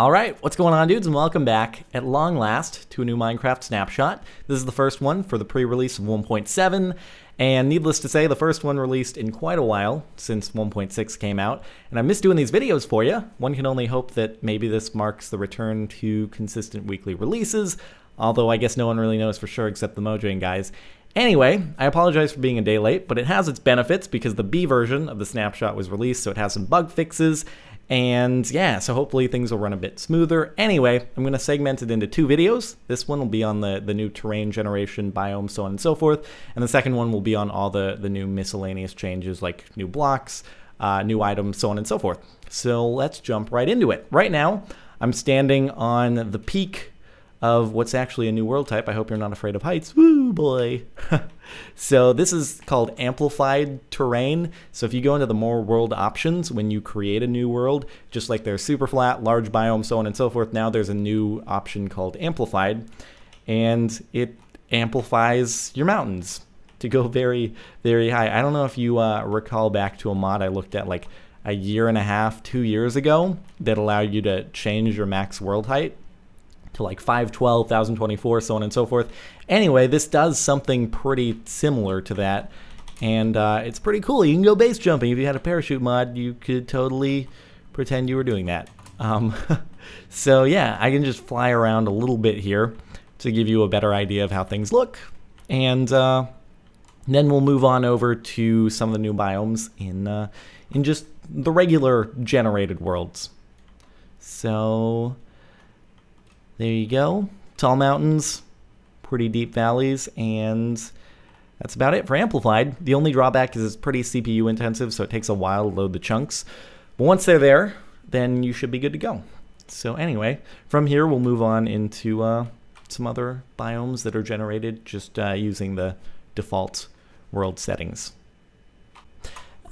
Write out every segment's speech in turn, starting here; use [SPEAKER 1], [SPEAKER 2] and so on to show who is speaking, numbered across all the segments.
[SPEAKER 1] Alright, what's going on, dudes, and welcome back at long last to a new Minecraft Snapshot. This is the first one for the pre-release of 1.7, and needless to say, the first one released in quite a while since 1.6 came out, and I miss doing these videos for you. One can only hope that maybe this marks the return to consistent weekly releases, although I guess no one really knows for sure except the Mojang guys. Anyway, I apologize for being a day late, but it has its benefits because the B version of the Snapshot was released, so it has some bug fixes. And yeah, so hopefully things will run a bit smoother. Anyway, I'm going to segment it into two videos. This one will be on the new terrain generation, biomes, so on and so forth. And the second one will be on all the new miscellaneous changes like new blocks, new items, so on and so forth. So let's jump right into it. Right now, I'm standing on the peak of what's actually a new world type. I hope you're not afraid of heights. Woo, boy. So this is called amplified terrain. So if you go into the more world options, when you create a new world, just like there's super flat, large biome, so on and so forth, now there's a new option called amplified, and it amplifies your mountains to go very, very high. I don't know if you recall back to a mod I looked at like a year and a half, 2 years ago that allowed you to change your max world height to like 512, 1024, so on and so forth. Anyway, this does something pretty similar to that, and it's pretty cool. You can go base jumping. If you had a parachute mod, you could totally pretend you were doing that. So yeah, I can just fly around a little bit here to give you a better idea of how things look, and then we'll move on over to some of the new biomes in just the regular generated worlds. So there you go. Tall mountains, pretty deep valleys, and that's about it for Amplified. The only drawback is it's pretty CPU intensive, so it takes a while to load the chunks. But once they're there, then you should be good to go. So anyway, from here we'll move on into some other biomes that are generated just using the default world settings.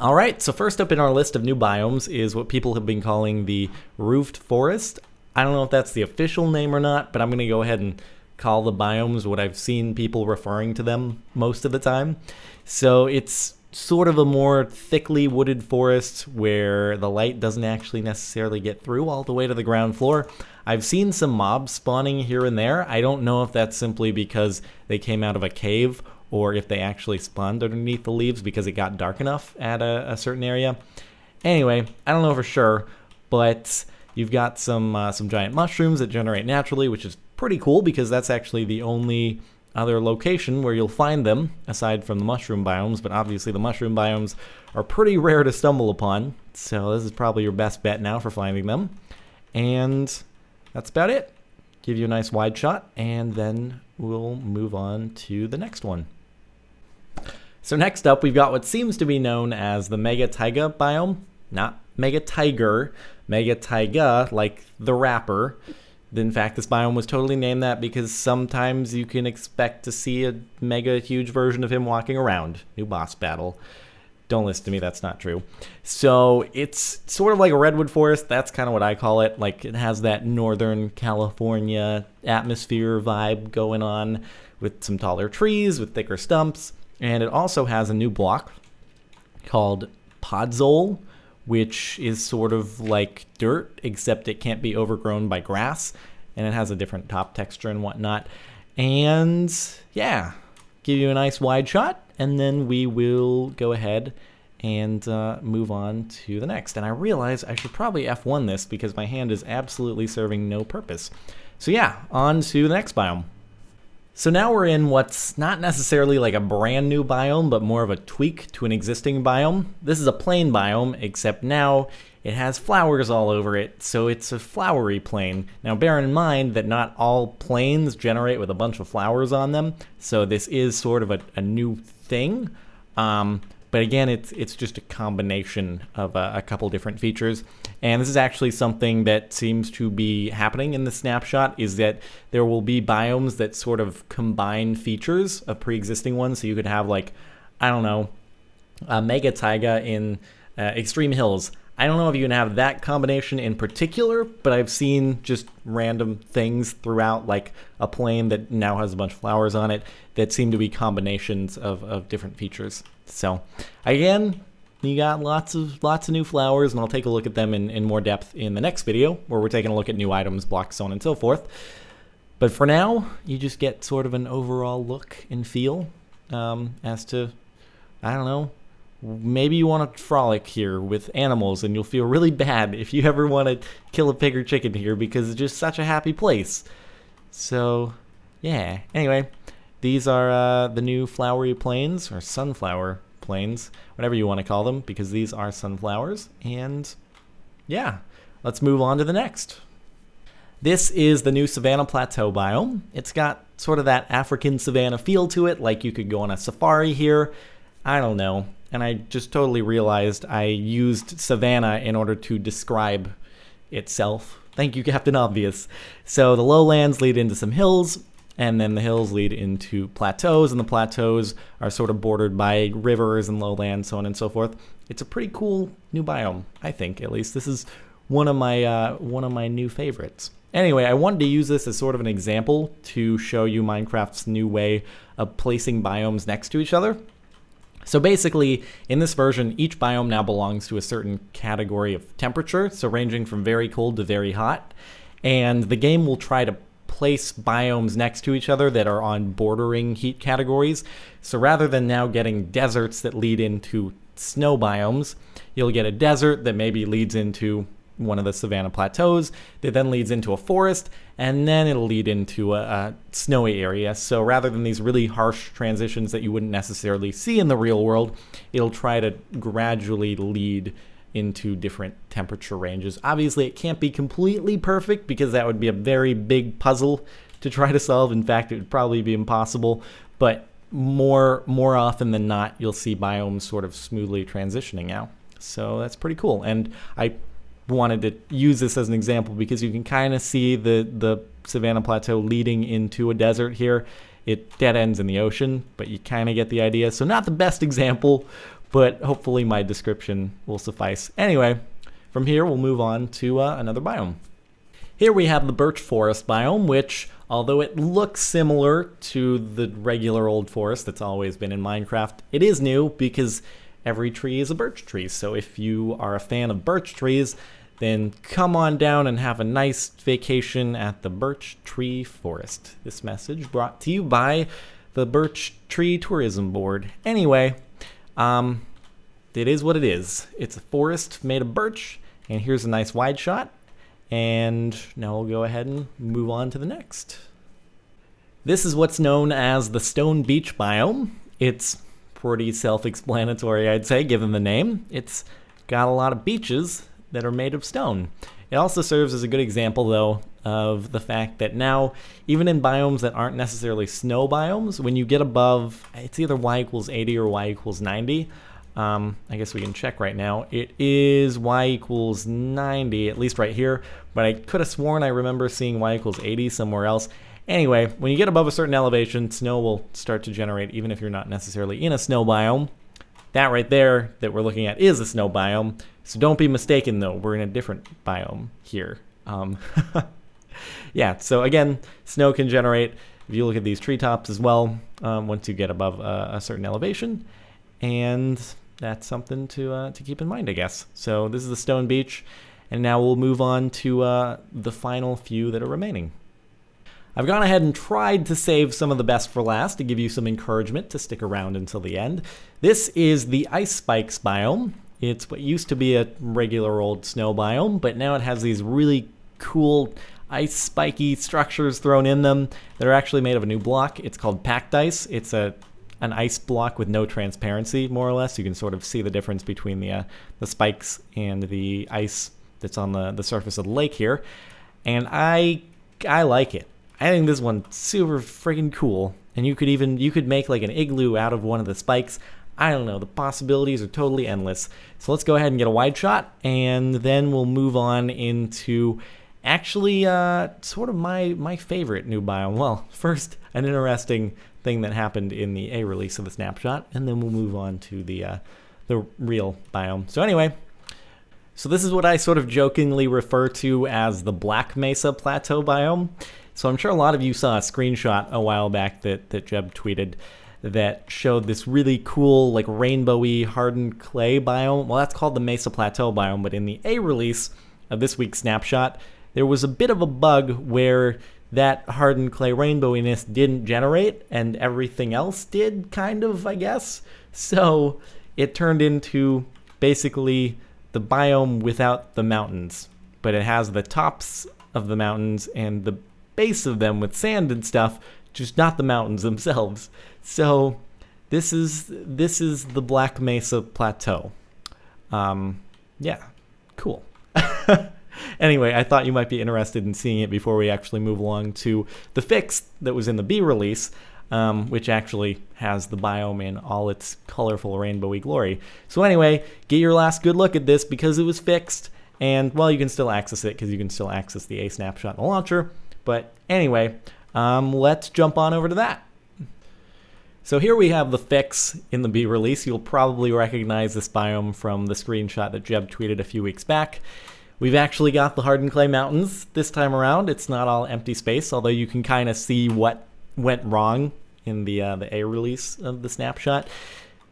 [SPEAKER 1] Alright, so first up in our list of new biomes is what people have been calling the Roofed Forest. I don't know if that's the official name or not, but I'm going to go ahead and call the biomes what I've seen people referring to them most of the time. So it's sort of a more thickly wooded forest where the light doesn't actually necessarily get through all the way to the ground floor. I've seen some mobs spawning here and there. I don't know if that's simply because they came out of a cave or if they actually spawned underneath the leaves because it got dark enough at a certain area. Anyway, I don't know for sure, but you've got some giant mushrooms that generate naturally, which is pretty cool because that's actually the only other location where you'll find them aside from the mushroom biomes, but obviously the mushroom biomes are pretty rare to stumble upon, so this is probably your best bet now for finding them. And that's about it. Give you a nice wide shot, and then we'll move on to the next one. So next up, we've got what seems to be known as the Mega Taiga biome. Not Mega Tiger, Mega Taiga, like the rapper. In fact, this biome was totally named that because sometimes you can expect to see a mega huge version of him walking around. New boss battle. Don't listen to me, that's not true. So it's sort of like a redwood forest. That's kind of what I call it. Like it has that Northern California atmosphere vibe going on with some taller trees, with thicker stumps. And it also has a new block called Podzol, which is sort of like dirt, except it can't be overgrown by grass, and it has a different top texture and whatnot. And yeah, give you a nice wide shot, and then we will go ahead and move on to the next. And I realize I should probably F1 this because my hand is absolutely serving no purpose. So yeah, on to the next biome. So now we're in what's not necessarily like a brand new biome, but more of a tweak to an existing biome. This is a plain biome, except now it has flowers all over it, so it's a flowery plain. Now bear in mind that not all plains generate with a bunch of flowers on them, so this is sort of a new thing. But again, it's just a combination of a couple different features. And this is actually something that seems to be happening in the snapshot, is that there will be biomes that sort of combine features of pre-existing ones. So you could have like, I don't know, a Mega Taiga in Extreme Hills. I don't know if you can have that combination in particular, but I've seen just random things throughout, like a plain that now has a bunch of flowers on it that seem to be combinations of different features. So again, You got lots of new flowers, and I'll take a look at them in more depth in the next video, where we're taking a look at new items, blocks, so on and so forth. But for now, you just get sort of an overall look and feel as to, I don't know, maybe you want to frolic here with animals, and you'll feel really bad if you ever want to kill a pig or chicken here, because it's just such a happy place. So, yeah. Anyway, these are the new Flowery Plains, or Sunflower Plains, whatever you want to call them, because these are sunflowers. And yeah, let's move on to the next. This is the new Savannah Plateau biome. It's got sort of that African savanna feel to it, like you could go on a safari here. I don't know. And I just totally realized I used savanna in order to describe itself. Thank you, Captain Obvious. So the lowlands lead into some hills, and then the hills lead into plateaus, and the plateaus are sort of bordered by rivers and lowlands, so on and so forth. It's a pretty cool new biome, I think. At least this is one of my new favorites. Anyway, I wanted to use this as sort of an example to show you Minecraft's new way of placing biomes next to each other. So basically, in this version, each biome now belongs to a certain category of temperature, so ranging from very cold to very hot. And the game will try to place biomes next to each other that are on bordering heat categories. So rather than now getting deserts that lead into snow biomes, you'll get a desert that maybe leads into one of the savanna plateaus, that then leads into a forest, and then it'll lead into a snowy area. So rather than these really harsh transitions that you wouldn't necessarily see in the real world, it'll try to gradually lead into different temperature ranges. Obviously, it can't be completely perfect, because that would be a very big puzzle to try to solve. In fact, it would probably be impossible, but more often than not, you'll see biomes sort of smoothly transitioning now. So that's pretty cool. And I wanted to use this as an example because you can kind of see the Savannah Plateau leading into a desert here. It dead ends in the ocean, but you kind of get the idea. So not the best example, but hopefully my description will suffice. Anyway, from here we'll move on to another biome. Here we have the Birch Forest biome, which, although it looks similar to the regular old forest that's always been in Minecraft, it is new because every tree is a birch tree. So if you are a fan of birch trees, then come on down and have a nice vacation at the Birch Tree Forest. This message brought to you by the Birch Tree Tourism Board. Anyway, it is what it is. It's a forest made of birch, and here's a nice wide shot. And now we'll go ahead and move on to the next. This is what's known as the Stone Beach biome. It's pretty self-explanatory, I'd say, given the name. It's got a lot of beaches that are made of stone. It also serves as a good example, though, of the fact that now, even in biomes that aren't necessarily snow biomes, when you get above, it's either y equals 80 or y equals 90. I guess we can check right now. It is y equals 90, at least right here, but I could have sworn I remember seeing y equals 80 somewhere else. Anyway, when you get above a certain elevation, snow will start to generate even if you're not necessarily in a snow biome. That right there that we're looking at is a snow biome. So don't be mistaken, though. We're in a different biome here. Yeah, so again, snow can generate, if you look at these treetops as well, once you get above a certain elevation. And that's something to keep in mind, I guess. So this is the Stone Beach. And now we'll move on to the final few that are remaining. I've gone ahead and tried to save some of the best for last to give you some encouragement to stick around until the end. This is the Ice Spikes biome. It's what used to be a regular old snow biome, but now it has these really cool ice spiky structures thrown in them that are actually made of a new block. It's called packed ice. It's an ice block with no transparency, more or less. You can sort of see the difference between the spikes and the ice that's on the surface of the lake here. And I like it. I think this one's super freaking cool. And you could make like an igloo out of one of the spikes. I don't know, the possibilities are totally endless. So let's go ahead and get a wide shot, and then we'll move on into actually sort of my favorite new biome. Well, first, an interesting thing that happened in the A release of the Snapshot, and then we'll move on to the real biome. So anyway, so this is what I sort of jokingly refer to as the Black Mesa Plateau biome. So I'm sure a lot of you saw a screenshot a while back that Jeb tweeted. that showed this really cool, like rainbowy hardened clay biome. Well, that's called the Mesa Plateau biome, but in the A release of this week's Snapshot, there was a bit of a bug where that hardened clay rainbowiness didn't generate and everything else did, kind of, I guess. So it turned into basically the biome without the mountains, but it has the tops of the mountains and the base of them with sand and stuff, just not the mountains themselves. So this is the Black Mesa Plateau. Yeah, cool. Anyway, I thought you might be interested in seeing it before we actually move along to the fix that was in the B release, which actually has the biome in all its colorful rainbowy glory. So anyway, get your last good look at this because it was fixed, and well, you can still access it because you can still access the A snapshot in the launcher. But anyway, let's jump on over to that. So here we have the fix in the B release. You'll probably recognize this biome from the screenshot that Jeb tweeted a few weeks back. We've actually got the hardened clay mountains this time around. It's not all empty space, although you can kind of see what went wrong in the A release of the snapshot.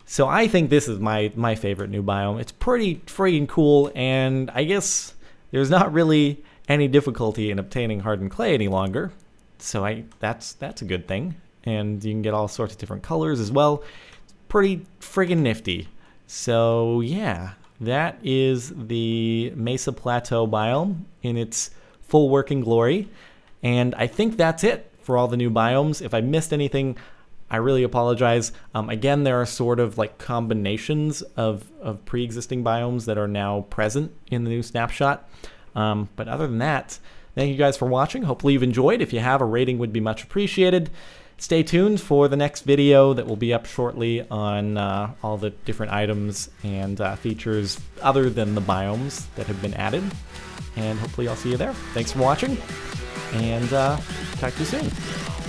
[SPEAKER 1] So I think this is my favorite new biome. It's pretty friggin' cool, and I guess there's not really any difficulty in obtaining hardened clay any longer. So that's a good thing. And you can get all sorts of different colors as well. It's pretty friggin' nifty. So yeah, that is the Mesa Plateau biome in its full working glory. And I think that's it for all the new biomes. If I missed anything, I really apologize. Again, there are sort of like combinations of pre-existing biomes that are now present in the new snapshot. But other than that, thank you guys for watching. Hopefully you've enjoyed. If you have, a rating would be much appreciated. Stay tuned for the next video that will be up shortly on all the different items and features other than the biomes that have been added. And hopefully I'll see you there. Thanks for watching, and talk to you soon.